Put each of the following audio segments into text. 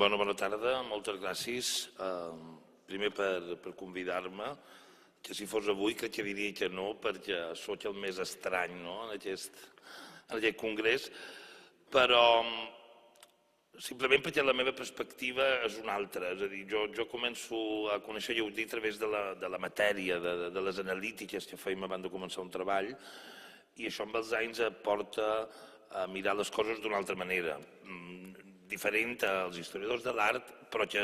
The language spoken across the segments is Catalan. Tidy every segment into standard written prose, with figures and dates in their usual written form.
Bona tarda, moltes gràcies. Primer per convidar-me, que si fos avui crec que diria que no, perquè soc el més estrany en aquest congrés, però simplement perquè la meva perspectiva és una altra. És a dir, jo començo a conèixer Gaudí a través de la matèria, de les analítiques que fèiem abans de començar un treball, i això amb els anys et porta a mirar les coses d'una altra manera, diferent als historiadors de l'art, però que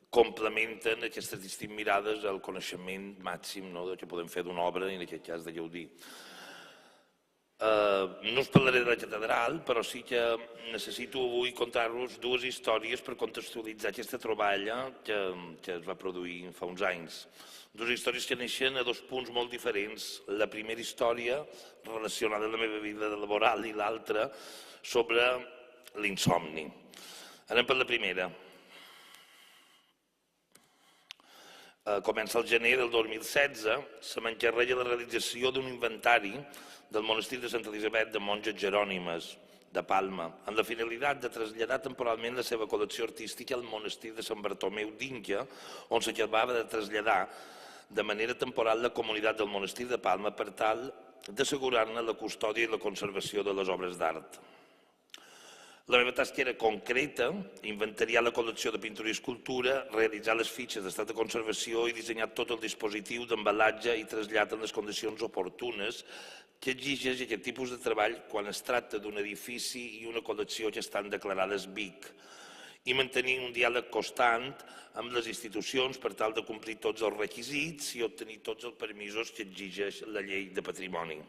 complementen aquestes distintes mirades al coneixement màxim que podem fer d'una obra, en aquest cas de Gaudí. No us parlaré de la catedral, però sí que necessito avui contar-vos dues històries per contextualitzar aquesta troballa que es va produir fa uns anys. Dues històries que neixen a dos punts molt diferents. La primera història relacionada amb la meva vida laboral i l'altra sobre l'insomni. Anem per la primera. Comença el gener del 2016, se m'encarrega la realització d'un inventari del monestir de Santa Elisabet de monges jerònimes de Palma, amb la finalitat de traslladar temporalment la seva col·lecció artística al monestir de Sant Bartomeu d'Inca, on s'acabava de traslladar de manera temporal la comunitat del monestir de Palma per tal d'assegurar-ne la custòdia i la conservació de les obres d'art. La meva tasca era concreta, inventariar la col·lecció de pintura i escultura, realitzar les fitxes d'estat de conservació i dissenyar tot el dispositiu d'embalatge i trasllat en les condicions oportunes que exigeix aquest tipus de treball quan es tracta d'un edifici i una col·lecció que estan declarades BIC, i mantenir un diàleg constant amb les institucions per tal de complir tots els requisits i obtenir tots els permisos que exigeix la llei de patrimoni.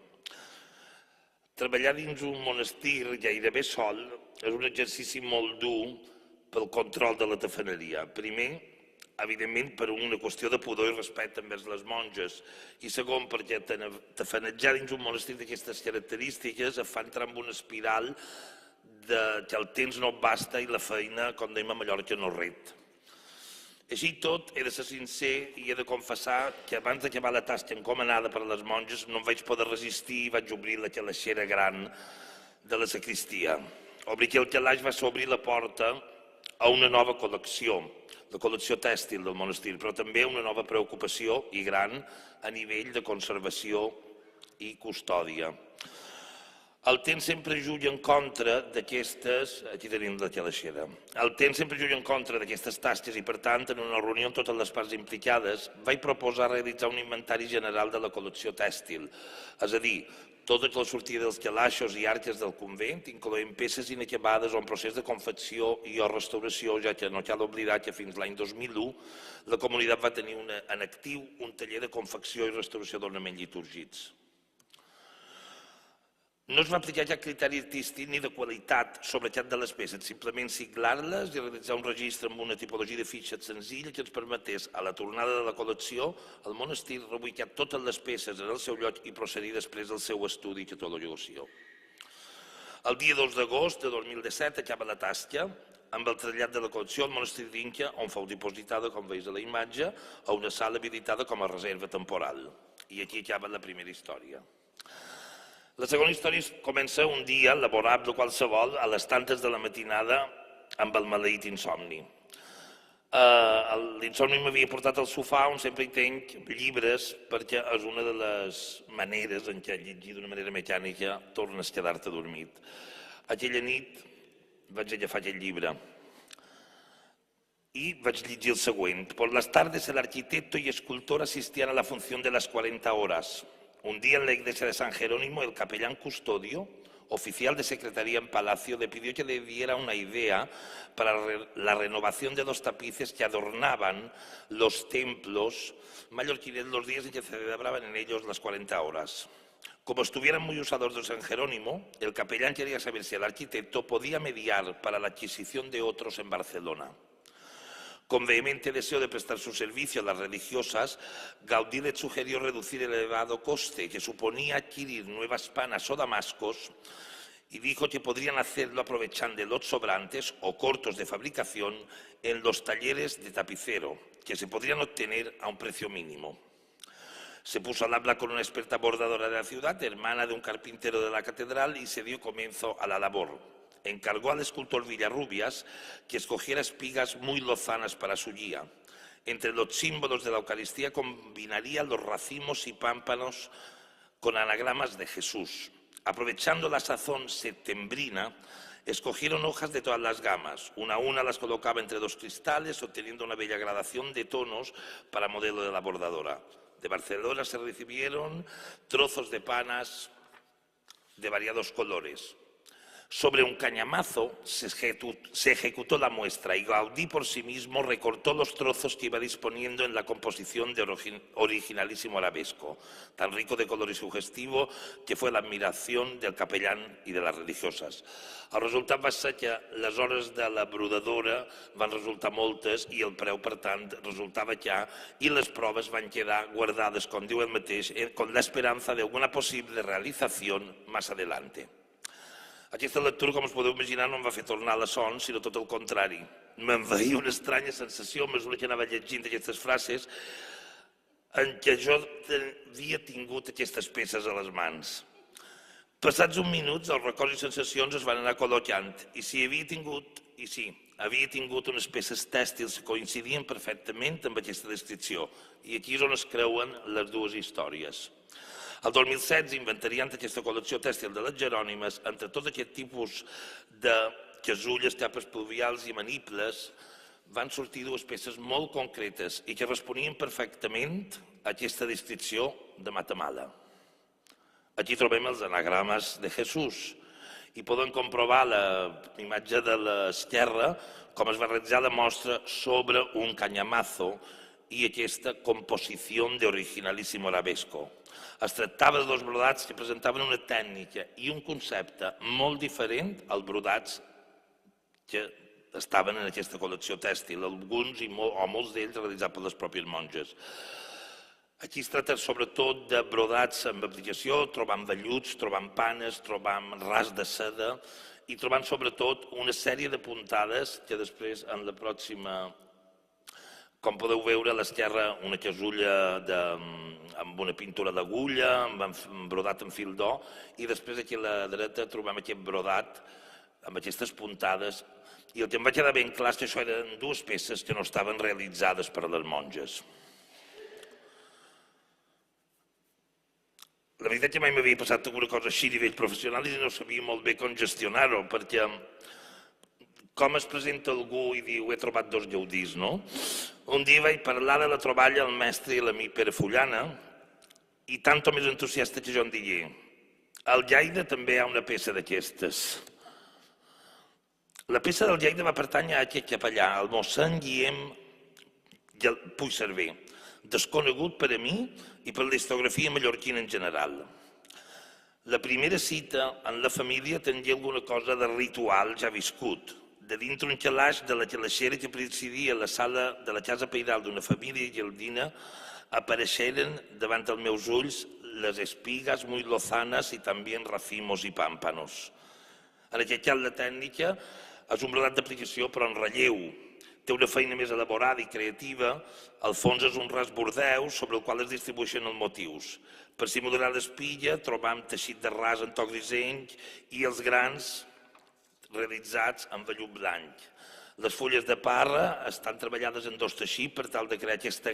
Treballar dins un monestir gairebé sol és un exercici molt dur pel control de la tafaneria. Primer, evidentment, per una qüestió de pudor i respecte envers les monges, i segon, perquè tafanejar dins un monestir d'aquestes característiques et fa entrar en una espiral que el temps no et basta i la feina, com dèiem a Mallorca, no ret. Així tot, he de ser sincer i he de confessar que abans d'acabar la tasca encomanada per a les monges no em vaig poder resistir i vaig obrir la calaixera gran de la sacristia. Obrir el calaix va ser obrir la porta a una nova col·lecció, la col·lecció tèxtil del monestir, però també una nova preocupació i gran a nivell de conservació i custòdia. El temps sempre juga en contra d'aquestes... Aquí tenim la calaixera. El temps sempre juga en contra d'aquestes tasques i, per tant, en una reunió amb totes les parts implicades, vaig proposar realitzar un inventari general de la col·lecció tèxtil, és a dir, totes les sortides dels calaixos i arques del convent, incloent peces inacabades o en procés de confecció i o restauració, ja que no cal oblidar que fins l'any 2001 la comunitat va tenir en actiu un taller de confecció i restauració d'ornaments litúrgics. No es va aplicar cap criteri artístic ni de qualitat sobre cap de les peces, simplement siglar-les i realitzar un registre amb una tipologia de fitxes senzilla que ens permetés, a la tornada de la col·lecció, al monestir reubicar totes les peces en el seu lloc i procedir després al seu estudi i catalogació. El dia 2 d'agost de 2017 acaba la tasca amb el trasllat de la col·lecció al monestir d'Inca, on fou dipositada, com veus a la imatge, a una sala habilitada com a reserva temporal. I aquí acaba la primera història. La segona història comença un dia laborable qualsevol a les tantes de la matinada amb el maleït insomni. L'insomni m'havia portat al sofà on sempre hi tenc llibres perquè és una de les maneres en què llegir d'una manera mecànica tornes a quedar-te dormit. Aquella nit vaig agafar aquell llibre y vaig llegir el següent. Por las tardes el arquitecto y escultor asistían a la función de las 40 horas. Un día en la iglesia de San Jerónimo, el capellán custodio, oficial de secretaría en Palacio, le pidió que le diera una idea para la renovación de los tapices que adornaban los templos mallorquines los días en que se celebraban en ellos las 40 horas. Como estuvieran muy usados de San Jerónimo, el capellán quería saber si el arquitecto podía mediar para la adquisición de otros en Barcelona. Con vehemente deseo de prestar su servicio a las religiosas, Gaudí le sugirió reducir el elevado coste que suponía adquirir nuevas panas o damascos y dijo que podrían hacerlo aprovechando los sobrantes o cortos de fabricación en los talleres de tapicero, que se podrían obtener a un precio mínimo. Se puso al habla con una experta bordadora de la ciudad, hermana de un carpintero de la catedral, y se dio comienzo a la labor. encargó al escultor Villarrubias que escogiera espigas muy lozanas para su guía. Entre los símbolos de la Eucaristía combinaría los racimos y pámpanos con anagramas de Jesús. Aprovechando la sazón septembrina, escogieron hojas de todas las gamas. Una a una las colocaba entre dos cristales, obteniendo una bella gradación de tonos para modelo de la bordadora. De Barcelona se recibieron trozos de panas de variados colores. Sobre un cañamazo se ejecutó la muestra y Gaudí por sí mismo recortó los trozos que iba disponiendo en la composición de originalísimo arabesco, tan rico de color y sugestivo que fue la admiración del capellán i de les religioses. El resultat va ser que les hores de la brodadora van resultar moltes i el preu, per tant, resultava car i les proves van quedar guardades, com diu el mateix, con la esperanza de alguna posible realización más adelante. Aquesta lectura, com us podeu imaginar, no em va fer tornar la son, sinó tot el contrari. M'envaïa una estranya sensació a mesura que anava llegint aquestes frases en què jo havia tingut aquestes peces a les mans. Passats uns minuts, els records i sensacions es van anar col·locant i havia tingut unes peces tèxtils que coincidien perfectament amb aquesta descripció. I aquí és on es creuen les dues històries. El 2016, inventariant aquesta col·lecció tèxtil de les Jerònimes, entre tot aquest tipus de casulles, capes pluvials i maniples, van sortir dues peces molt concretes i que responien perfectament a aquesta descripció de Matamala. Aquí trobem els anagrames de Jesús i podem comprovar la imatge de l'esquerra com es va realitzar la mostra sobre un cañamazo i aquesta composició d'originalíssim arabesco. Es tractava de dos brodats que presentaven una tècnica i un concepte molt diferent als brodats que estaven en aquesta col·lecció tèxtil, alguns o molts d'ells realitzats per les pròpies monges. Aquí es tracta sobretot de brodats amb aplicació, trobant velluts, trobant panes, trobant ras de seda i trobant sobretot una sèrie de puntades que després en la pròxima, com podeu veure a l'esquerra, una casulla amb una pintura d'agulla, brodat en fil d'or, i després aquí a la dreta trobem aquest brodat amb aquestes puntades. I el que em va quedar ben clar és que això eren dues peces que no estaven realitzades per a les monges. La veritat que mai m'havia passat alguna cosa així a nivell professional i no sabia molt bé com gestionar-ho, perquè com es presenta algú i diu he trobat dos gaudís, no? Un dia vaig parlar de la troballa al mestre i l'amic Pere Fullana i tant o més entusiasta que jo en digué. Al Lleida també hi ha una peça d'aquestes. La peça del Lleida va pertànyer a aquest capellà, el mossèn Guillem Puigcerver, desconegut per a mi i per la historiografia mallorquina en general. La primera cita en la família tenia alguna cosa de ritual ja viscut. De dintre un calaix de la calaixera que presidia la sala de la casa pairal d'una família lleldina apareixeren davant dels meus ulls les espigas muy lozanas i també racimos i pámpanos. En aquest cas la tècnica és un brodat d'aplicació però en relleu. Té una feina més elaborada i creativa, al fons és un ras bordeus sobre el qual es distribueixen els motius. Per simular l'espilla trobam teixit de ras en to grisenc i els grans realitzats en vellut blanc. Les fulles de parra estan treballades en dos teixits per tal de crear aquesta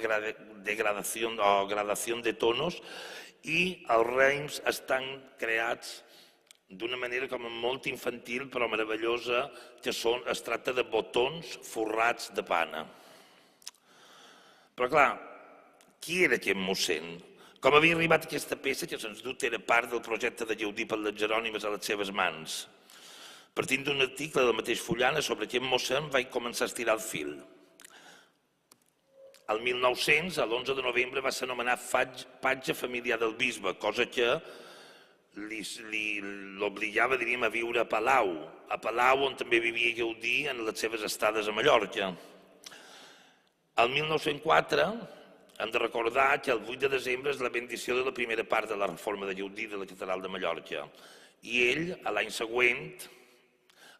degradació o gradació de tonos i els reims estan creats d'una manera com molt infantil però meravellosa, que es tracta de botons forrats de pana. Però clar, qui era aquest mossèn? Com havia arribat aquesta peça, que sens dubte era part del projecte de Gaudí per les Jerònimes a les seves mans? Partint d'un article del mateix Fullana sobre aquest mossèn vaig començar a estirar el fil. El 1900, l'11 de novembre, va ser anomenat patge familiar del bisbe, cosa que l'obligava, diríem, a viure a Palau, on també vivia Gaudí en les seves estades a Mallorca. El 1904 hem de recordar que el 8 de desembre és la bendició de la primera part de la reforma de Gaudí de la catedral de Mallorca. I ell, l'any següent,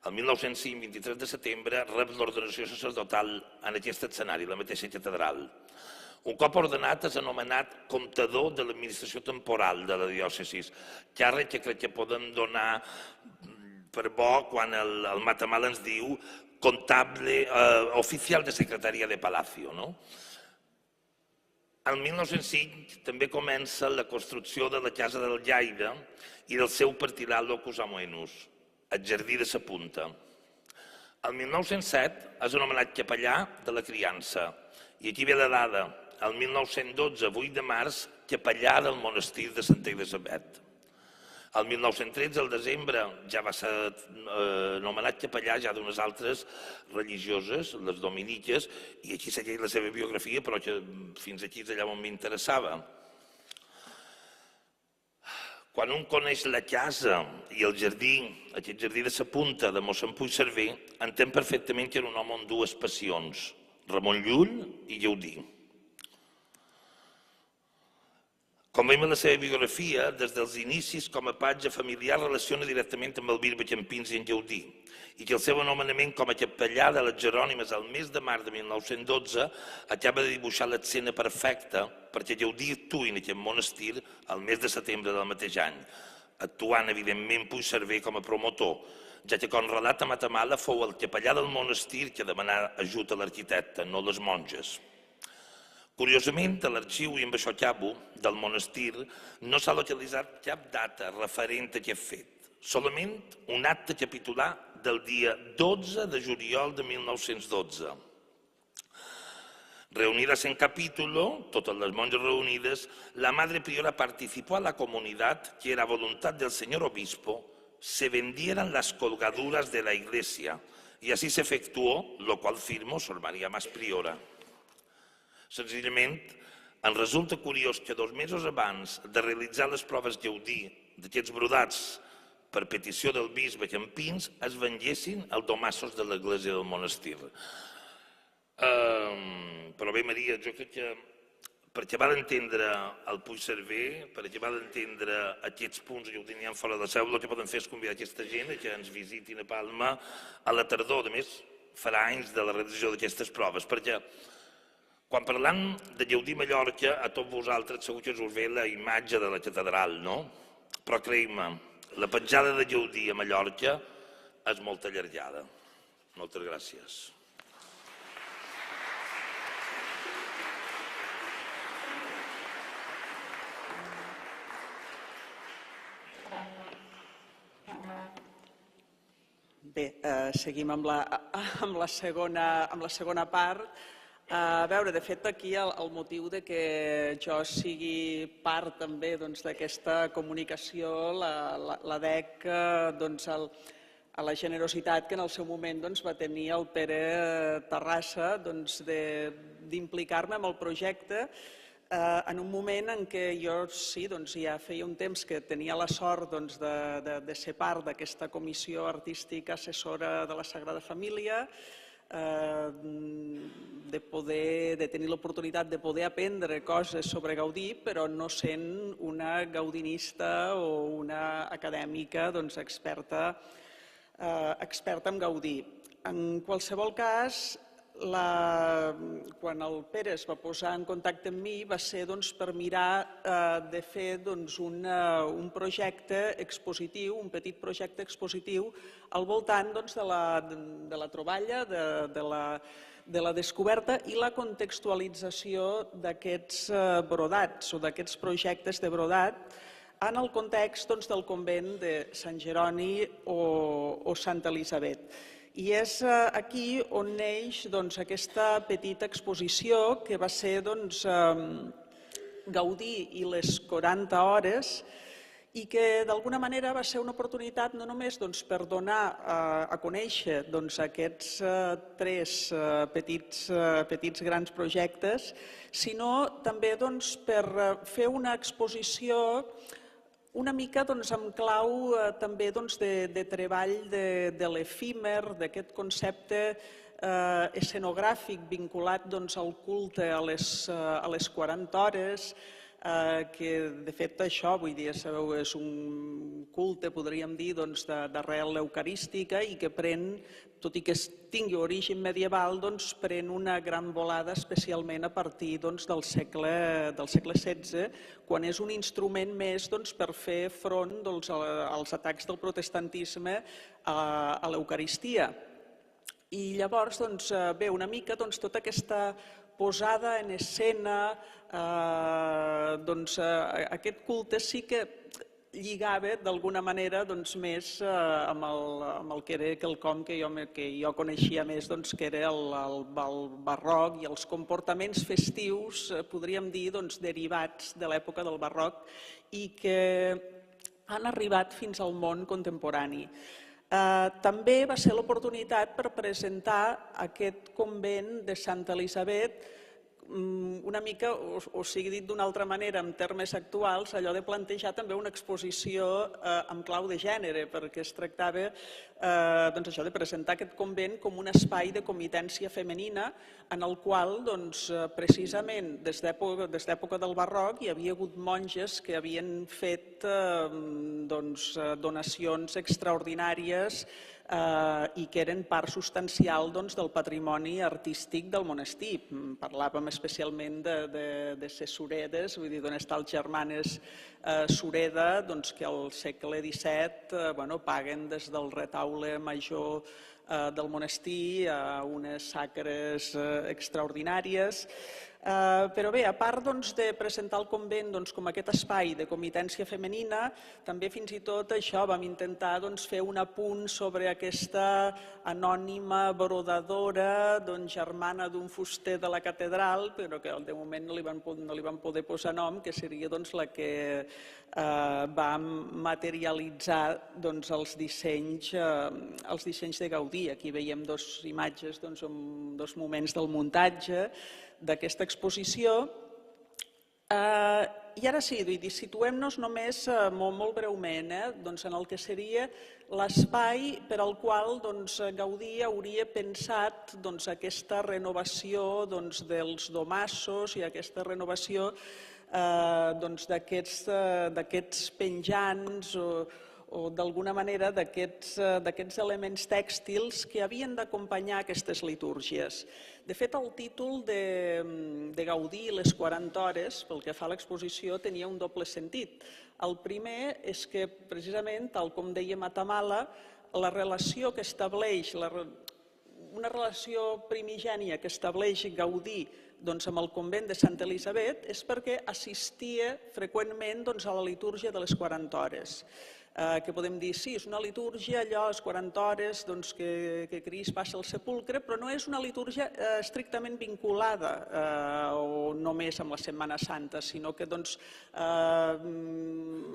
el 1905, 23 de setembre, rep l'ordenació sacerdotal en aquest escenari, la mateixa catedral. Un cop ordenat és anomenat comptador de l'administració temporal de la diòcesis, càrrec que crec que podem donar per bo quan el Matamal ens diu comptable oficial de Secretaria de Palacio. El 1905 també comença la construcció de la Casa del Lleida i del seu partilar Locus Amoenus, el Jardí de sa Punta. El 1907 és anomenat capellà de la criança i aquí ve la dada, el 1912, 8 de març, capellà del monestir de Santa Elisabet. El 1913, al desembre, ja va ser anomenat capellà ja d'unes altres religioses, les dominiques, i aquí segueix la seva biografia, però que fins aquí és allà on m'interessava. Quan un coneix la casa i el jardí, aquest jardí de sa Punta de mossèn Puigcerver, entén perfectament que era un home amb dues passions, Ramon Llull i Gaudí. Com veiem en la seva biografia, des dels inicis com a patge familiar relaciona directament amb el bisbe Campins i en Gaudí i que el seu anomenament com a capellà de les Jerònimes al mes de març de 1912 acaba de dibuixar l'escena perfecta perquè Gaudí actuï en aquest monestir al mes de setembre del mateix any, actuant evidentment Puigcerver com a promotor, ja que com relata Matamala fou el capellà del monestir que demanà ajut a l'arquitecte, no les monges. Curiosament, a l'arxiu, i amb això acabo, del monestir no s'ha localitzat cap data referent a aquest fet, solament un acte capitular del dia 12 de juliol de 1912. Reunidas en capítulo, todas las monjas reunidas, la madre priora participó a la comunidad que era voluntad del señor obispo se vendieran las colgaduras de la iglesia y así se efectuó, lo cual firmó Sor María Mas Priora. Senzillament, em resulta curiós que 2 mesos abans de realitzar les proves Gaudí d'aquests brodats per petició del bisbe Campins es venguessin els domassos de l'església del monestir. Però bé, Maria, jo crec que perquè va d'entendre el Puigcerver, perquè va d'entendre aquests punts gaudinians fora de la seu, el que poden fer és convidar aquesta gent que ens visitin a Palma a la tardor. A més, farà anys de la realització d'aquestes proves, perquè quan parlam de Gaudí a Mallorca, a tots vosaltres segur que us ve la imatge de la catedral, no? Però creieu-me, la petjada de Gaudí a Mallorca és molt allargada. Moltes gràcies. Bé, seguim amb la segona part. A veure, de fet, aquí el motiu de que jo sigui part també d'aquesta comunicació la dec a la generositat que en el seu moment va tenir el Pere Terrassa d'implicar-me en el projecte en un moment en què jo sí, ja feia un temps que tenia la sort de ser part d'aquesta comissió artística assessora de la Sagrada Família, de tenir l'oportunitat de poder aprendre coses sobre Gaudí, però no sent una gaudinista o una acadèmica experta en Gaudí. En qualsevol cas, quan el Pere es va posar en contacte amb mi va ser per mirar de fer un projecte expositiu, un petit projecte expositiu al voltant de la troballa, de la descoberta i la contextualització d'aquests brodats o d'aquests projectes de brodat en el context del convent de Sant Jeroni o Santa Elisabet. I és aquí on neix aquesta petita exposició que va ser Gaudí i les 40 hores i que d'alguna manera va ser una oportunitat no només per donar a conèixer aquests 3 petits grans projectes, sinó també per fer una exposició una mica en clau també de treball de l'efímer, d'aquest concepte escenogràfic vinculat al culte a les 40 hores, que de fet això, vull dir, sabeu, és un culte, podríem dir, d'arrel eucarística i que pren, tot i que tingui origen medieval, pren una gran volada especialment a partir del segle XVI, quan és un instrument més per fer front als atacs del protestantisme a l'Eucaristia. I llavors ve una mica tota aquesta posada en escena, aquest culte sí que lligava d'alguna manera més amb el que era quelcom que jo coneixia més, que era el barroc i els comportaments festius, podríem dir, derivats de l'època del barroc i que han arribat fins al món contemporani. També va ser l'oportunitat per presentar aquest convent de Santa Elisabet, una mica, o sigui dit d'una altra manera, en termes actuals, allò de plantejar també una exposició en clau de gènere, perquè es tractava això de presentar aquest convent com un espai de comitència femenina en el qual, precisament, des d'època del barroc hi havia hagut monges que havien fet donacions extraordinàries i que eren part substancial del patrimoni artístic del monestir. Parlàvem especialment de ses suredes, vull dir, d'on estan les germanes Sureda, que al segle XVII paguen des del retaule major del monestir a unes sacres extraordinàries. Però bé, a part de presentar el convent com aquest espai de comitència femenina, també fins i tot això vam intentar fer un apunt sobre aquesta anònima brodadora, germana d'un fuster de la catedral, però que de moment no li van poder posar nom, que seria la que va materialitzar els dissenys de Gaudí. Aquí veiem dues imatges, dos moments del muntatge d'aquesta exposició. I ara sí, situem-nos només molt breument en el que seria l'espai per al qual Gaudí hauria pensat aquesta renovació dels domassos i aquesta renovació d'aquests penjants o d'alguna manera d'aquests elements tèxtils que havien d'acompanyar aquestes litúrgies. De fet, el títol de Gaudí i les 40 hores, pel que fa a l'exposició, tenia un doble sentit. El primer és que, precisament, tal com deia Matamala, la relació que estableix, una relació primigènia que estableix Gaudí amb el convent de Santa Elisabet és perquè assistia freqüentment a la litúrgia de les 40 hores. Que podem dir, sí, és una litúrgia, allò, les 40 hores que Crist passa al sepulcre, però no és una litúrgia estrictament vinculada o només amb la Setmana Santa, sinó que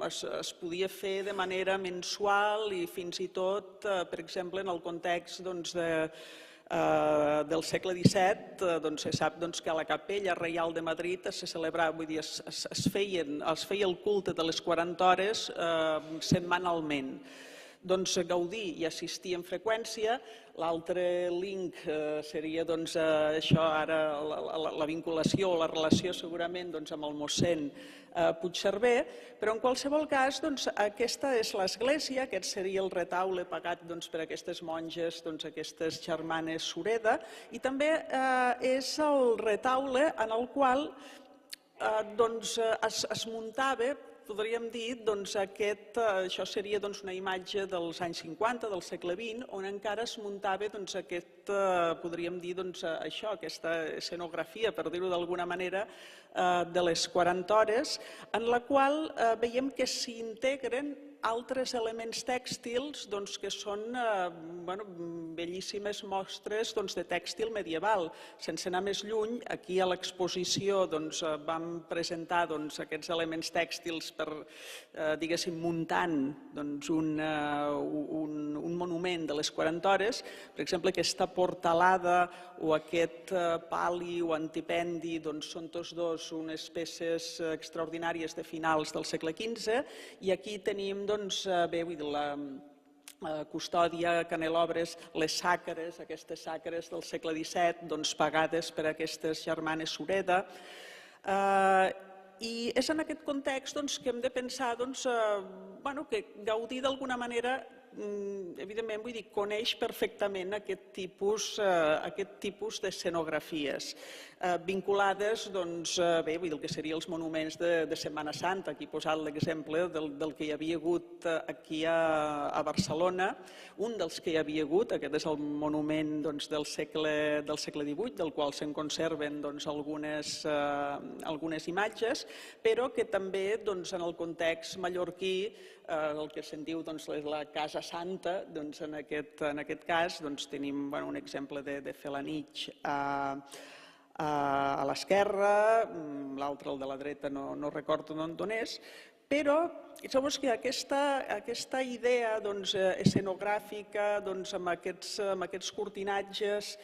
es podia fer de manera mensual i fins i tot, per exemple, en el context del segle XVII, se sap que a la Capella Reial de Madrid es celebrava, vull dir, es feia el culte de les 40 hores setmanalment. Gaudí hi assistia amb freqüència. L'altre link seria això, ara la vinculació o la relació segurament amb el mossèn Puigcerver, però en qualsevol cas aquesta és l'església, aquest seria el retaule pagat per aquestes monges, aquestes germanes Sureda, i també és el retaule en el qual es muntava, podríem dir, això seria una imatge dels anys 50, del segle XX, on encara es muntava podríem dir, aquesta escenografia, per dir-ho d'alguna manera, de les 40 hores, en la qual veiem que s'hi integren altres elements tèxtils que són bellíssimes mostres de tèxtil medieval. Sense anar més lluny, aquí a l'exposició vam presentar aquests elements tèxtils per, diguéssim, muntant un monument de les 40 hores. Per exemple, aquesta portalada o aquest pal·li o antipendi són tots dos unes peces extraordinàries de finals del segle XV, i aquí tenim la custòdia, canelobres, les sacres, aquestes sacres del segle XVII, pagades per aquestes germanes Sureda. I és en aquest context que hem de pensar que Gaudí d'alguna manera, evidentment, vull dir, coneix perfectament aquest tipus d'escenografies vinculades, bé, vull dir, el que serien els monuments de Setmana Santa. Aquí he posat l'exemple del que hi havia hagut aquí a Barcelona, un dels que hi havia hagut, aquest és el monument del segle XVIII, del qual se'n conserven algunes imatges, però que també en el context mallorquí, el que se'n diu la Casa Santa, en aquest cas tenim un exemple de Felanitx a l'esquerra, l'altre, el de la dreta, no recordo d'on és, però llavors que aquesta idea escenogràfica amb aquests cortinatges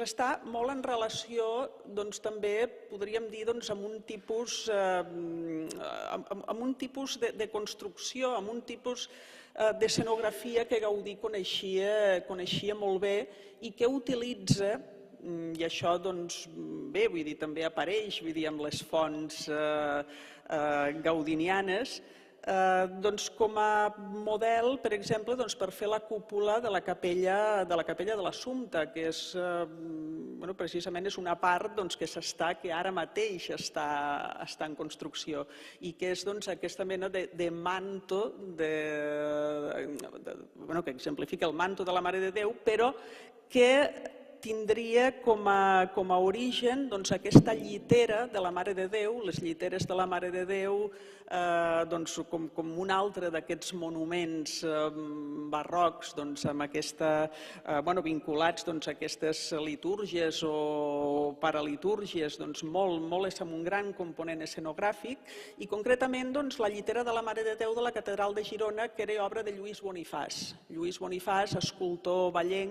està molt en relació també, podríem dir, amb un tipus de construcció, amb un tipus d'escenografia que Gaudí coneixia molt bé i que utilitza, i això bé, vull dir, també apareix amb les fonts gaudinianes, com a model, per exemple, per fer la cúpula de la capella de l'Assumpta, que precisament és una part que ara mateix està en construcció i que és aquesta mena de manto que exemplifica el manto de la Mare de Déu, però que tindria com a origen aquesta llitera de la Mare de Déu, les lliteres de la Mare de Déu, com un altre d'aquests monuments barrocs vinculats a aquestes litúrgies o paralitúrgies, molt amb un gran component escenogràfic, i concretament la llitera de la Mare de Déu de la Catedral de Girona, que era obra de Lluís Bonifàs. Lluís Bonifàs, escultor vallenc,